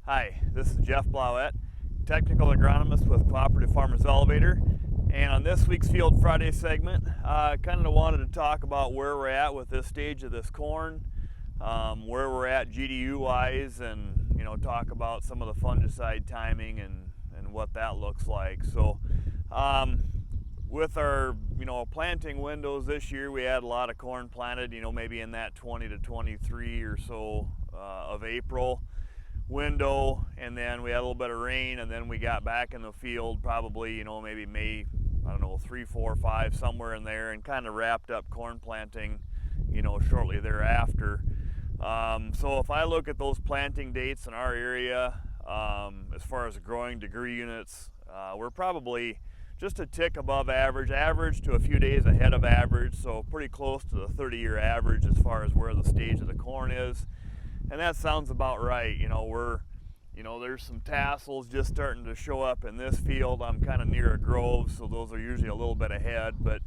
Hi, this is Jeff Blauette, technical agronomist with Cooperative Farmers Elevator. And on this week's Field Friday segment, I kind of wanted to talk about where we're at with this stage of this corn, where we're at GDU wise, and talk about some of the fungicide timing and what that looks like. So with our planting windows this year, we had a lot of corn planted, maybe in that 20 to 23 or so of April window, and then we had a little bit of rain, and then we got back in the field probably maybe May, I don't know, 3, 4, 5, somewhere in there, and kind of wrapped up corn planting shortly thereafter. So if I look at those planting dates in our area, as far as growing degree units, we're probably just a tick above average to a few days ahead of average, so pretty close to the 30-year average as far as where the stage of the corn is. And that sounds about right. There's some tassels just starting to show up in this field. I'm kind of near a grove, so those are usually a little bit ahead, but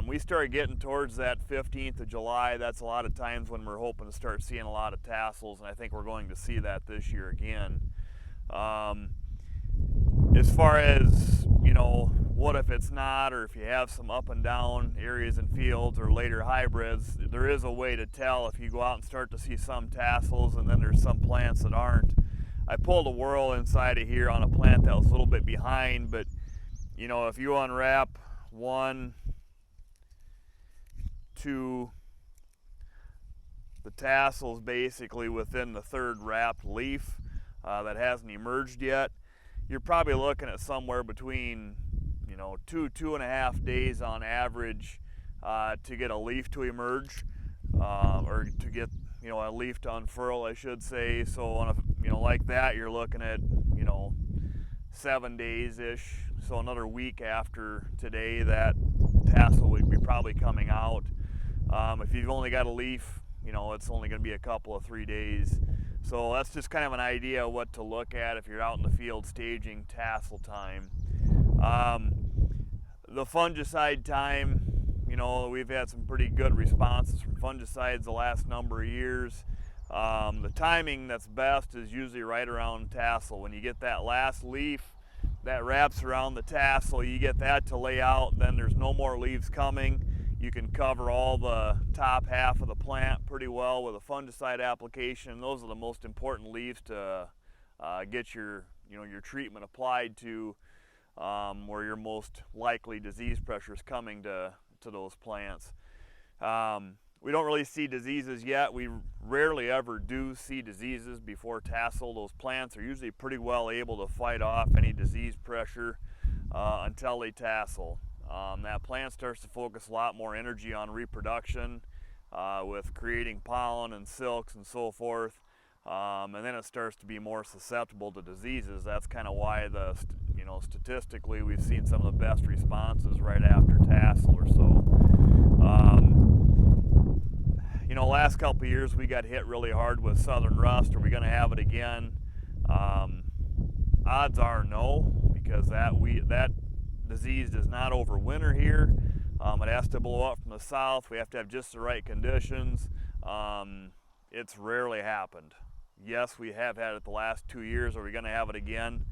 we start getting towards that 15th of July. That's a lot of times when we're hoping to start seeing a lot of tassels, and I think we're going to see that this year again. As far as, what if it's not, or if you have some up and down areas in fields or later hybrids, there is a way to tell if you go out and start to see some tassels and then there's some plants that aren't. I pulled a whorl inside of here on a plant that was a little bit behind, but if you unwrap 1, 2, the tassel's basically within the third wrapped leaf that hasn't emerged yet, you're probably looking at somewhere between 2.5 days on average to get a leaf to emerge, or to get a leaf to unfurl, I should say. So on a like that, you're looking at 7 days ish. So another week after today, that tassel would be probably coming out. If you've only got a leaf, it's only going to be a couple of 3 days. So that's just kind of an idea of what to look at if you're out in the field staging tassel time. The fungicide time, we've had some pretty good responses from fungicides the last number of years. The timing that's best is usually right around tassel. When you get that last leaf that wraps around the tassel, you get that to lay out, then there's no more leaves coming. You can cover all the top half of the plant pretty well with a fungicide application. Those are the most important leaves to get your treatment applied to, where your most likely disease pressure is coming to those plants. We don't really see diseases yet. We rarely ever do see diseases before tassel. Those plants are usually pretty well able to fight off any disease pressure until they tassel. That plant starts to focus a lot more energy on reproduction with creating pollen and silks and so forth, and then it starts to be more susceptible to diseases. That's kind of why statistically we've seen some of the best responses right after tassel or so. Last couple of years we got hit really hard with southern rust. Are we going to have it again? Odds are no, because that disease does not overwinter here. It has to blow up from the south. We have to have just the right conditions. It's rarely happened. Yes, we have had it the last 2 years. Are we going to have it again?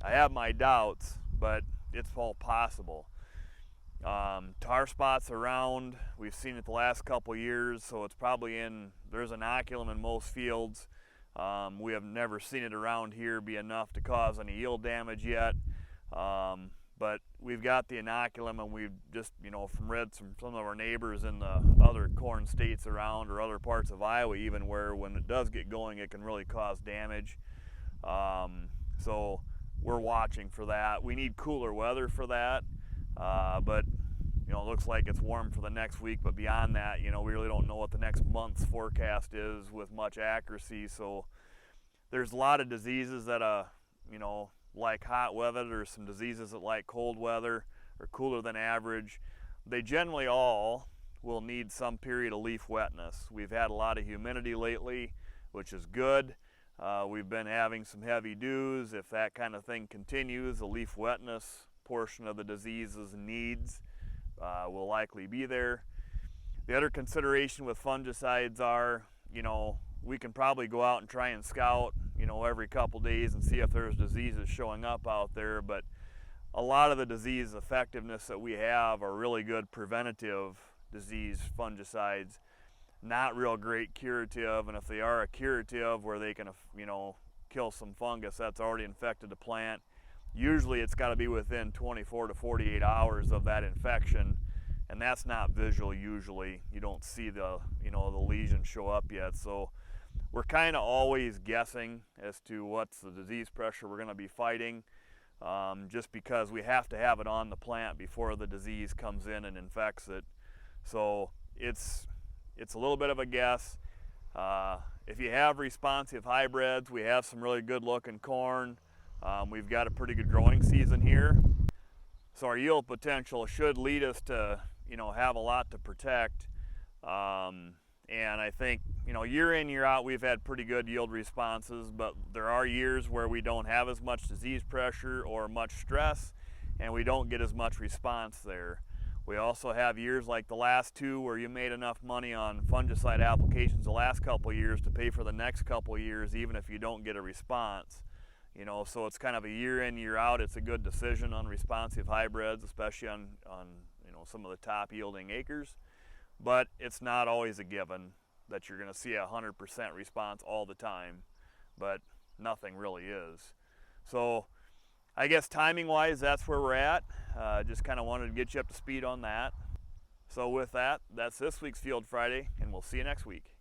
I have my doubts, but it's all possible. Tar spots around, we've seen it the last couple years, so it's probably there's inoculum in most fields. We have never seen it around here be enough to cause any yield damage yet. But we've got the inoculum, and we've just, read from some of our neighbors in the other corn states around, or other parts of Iowa even, where when it does get going, it can really cause damage. So we're watching for that. We need cooler weather for that, but it looks like it's warm for the next week, but beyond that, we really don't know what the next month's forecast is with much accuracy. So there's a lot of diseases that like hot weather. There's some diseases that like cold weather or cooler than average. They generally all will need some period of leaf wetness. We've had a lot of humidity lately, which is good. We've been having some heavy dews. If that kind of thing continues, the leaf wetness portion of the disease's needs will likely be there. The other consideration with fungicides are, we can probably go out and try and scout, every couple days and see if there's diseases showing up out there. But a lot of the disease effectiveness that we have are really good preventative disease fungicides, not real great curative. And if they are a curative where they can, kill some fungus that's already infected the plant, usually it's got to be within 24 to 48 hours of that infection, and that's not visual. Usually you don't see the lesion show up yet. So we're kind of always guessing as to what's the disease pressure we're going to be fighting, just because we have to have it on the plant before the disease comes in and infects it. So it's a little bit of a guess. If you have responsive hybrids, we have some really good looking corn. We've got a pretty good growing season here. So our yield potential should lead us to, have a lot to protect. And I think, year in, year out, we've had pretty good yield responses, but there are years where we don't have as much disease pressure or much stress, and we don't get as much response there. We also have years like the last two where you made enough money on fungicide applications the last couple of years to pay for the next couple of years, even if you don't get a response. So it's kind of a year in, year out. It's a good decision on responsive hybrids, especially on some of the top yielding acres. But it's not always a given that you're going to see 100% response all the time, but nothing really is. So I guess timing wise, that's where we're at. Just kind of wanted to get you up to speed on that. So with that, that's this week's Field Friday, and we'll see you next week.